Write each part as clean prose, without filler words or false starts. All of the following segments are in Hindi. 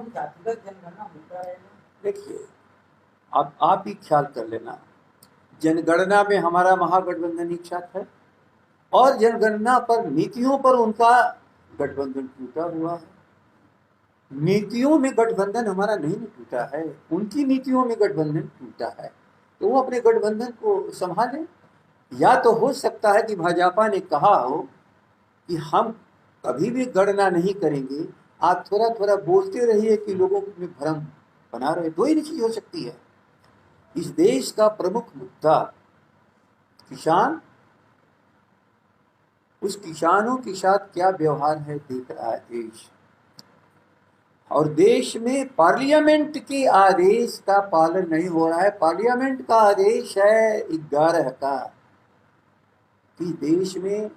हम जातिगत जनगणना होता रहेगा। देखिए, अब आप ही ख्याल कर लेना, जनगणना में हमारा महागठबंधन एक साथ है और जनगणना पर नीतियों पर उनका गठबंधन टूटा हुआ है। नीतियों में गठबंधन हमारा नहीं टूटा है, उनकी नीतियों में गठबंधन टूटा है, तो वो अपने गठबंधन को संभालें। या तो हो सकता है कि भाजपा ने कहा हो कि हम कभी भी गणना नहीं करेंगे, आप थोड़ा थोड़ा बोलते रहिए कि लोगों में भ्रम बना रहे। दो ही चीज हो सकती है। इस देश का प्रमुख मुद्दा किसान, उस किसानों के साथ क्या व्यवहार है देख रहा है देश, और देश में पार्लियामेंट के आदेश का पालन नहीं हो रहा है। पार्लियामेंट का आदेश है 11 का कि देश में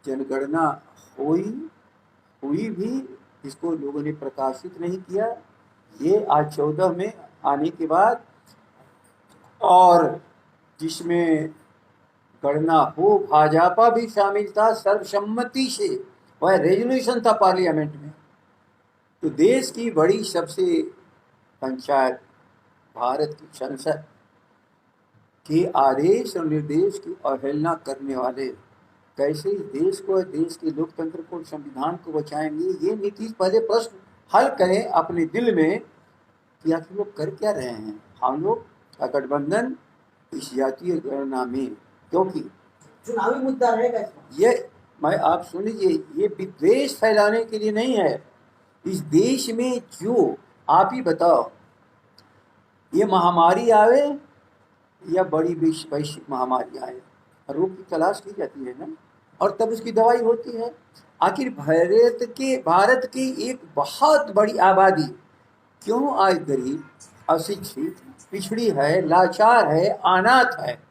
जनगणना हुई भी, इसको लोगों ने प्रकाशित नहीं किया। ये आज 14 में आने के बाद, और जिसमें गणना हो भाजपा भी शामिल था, सर्वसम्मति से वह रेजोल्यूशन था पार्लियामेंट में। तो देश की बड़ी सबसे पंचायत, भारत की संसद के आदेश और निर्देश की अवहेलना करने वाले कैसे इस देश को, देश के लोकतंत्र को, संविधान को बचाएंगे? ये नीतीश पहले प्रश्न हल करें अपने दिल में कि आखिर लोग कर क्या रहे हैं। हम लोग का गठबंधन इस जातीय गणना में, क्योंकि चुनावी मुद्दा रहेगा, ये मैं आप सुन लीजिए, ये विद्वेष फैलाने के लिए नहीं है। इस देश में जो, आप ही बताओ, ये महामारी आवे या बड़ी वैश्विक महामारी आए, रोग की तलाश की जाती है ना, और तब उसकी दवाई होती है। आखिर भारत की एक बहुत बड़ी आबादी क्यों आज गरीब, अशिक्षित, पिछड़ी है, लाचार है, अनाथ है?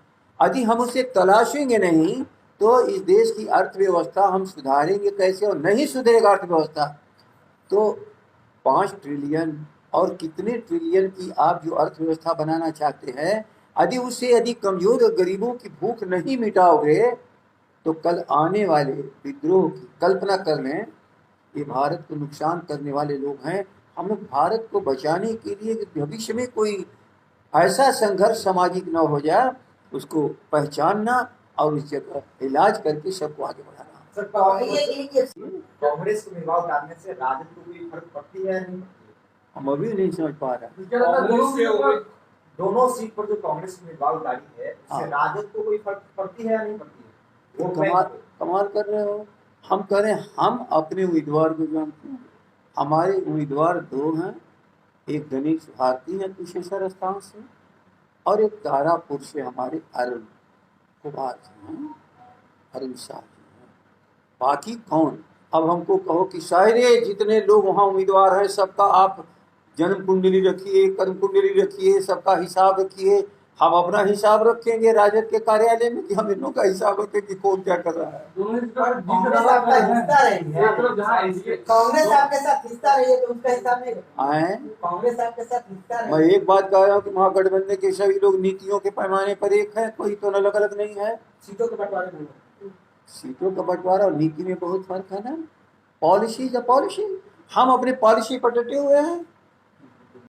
यदि हम उसे तलाशेंगे नहीं तो इस देश की अर्थव्यवस्था हम सुधारेंगे कैसे? और नहीं सुधरेगा अर्थव्यवस्था तो 5 ट्रिलियन और कितने ट्रिलियन की आप जो अर्थव्यवस्था बनाना चाहते हैं, यदि कमजोर और गरीबों की भूख नहीं मिटाओगे तो कल आने वाले विद्रोह की कल्पना कर लें। ये भारत को नुकसान करने वाले लोग हैं। हम लोग भारत को बचाने के लिए भविष्य में कोई ऐसा संघर्ष सामाजिक न हो जाए, उसको पहचानना और उस जगह इलाज करके सबको आगे बढ़ाना। सर, कांग्रेस को विवाद डालने से राजद को कोई फर्क पड़ती है नहीं? हम अभी नहीं समझ पा रहे। दोनों सीट पर जो कांग्रेस ने विवाद डाली है, उससे राजद को कोई फर्क पड़ती है या नहीं पड़ती है? वो कमाल कर रहे हो। हम कह रहे हैं, हम अपने उम्मीदवार को जानते हैं। हमारे उम्मीदवार 2 हैं, एक गणेश भारती है कुशेश्वर स्थान से, और एक तारापुर से हमारे अरुण कुमार जी हैं, अरुण शाह जी हैं। बाकी कौन? अब हमको कहो कि सारे जितने लोग वहाँ उम्मीदवार हैं सबका आप जन्म कुंडली रखिए, कर्म कुंडली रखिए, सबका हिसाब रखिए। हम अपना हिसाब रखेंगे राजद के कार्यालय में कि हम इन लोगों का हिसाब रखें कि कौन क्या कर रहा है? कांग्रेस आपके साथ हिस्सा रही है तो उसका हिसाब नहीं आए। कांग्रेस आपके साथ हिस्सा मैं एक बात कह रहा हूँ कि महागठबंधन के सभी लोग नीतियों के पैमाने पर एक है, कोई तो अलग अलग नहीं है। सीटों के बंटवारे में, सीटों का बंटवारा और नीति में बहुत फर्क है ना। पॉलिसी या पॉलिसी, हम अपने पॉलिसी पर डटे हुए हैं।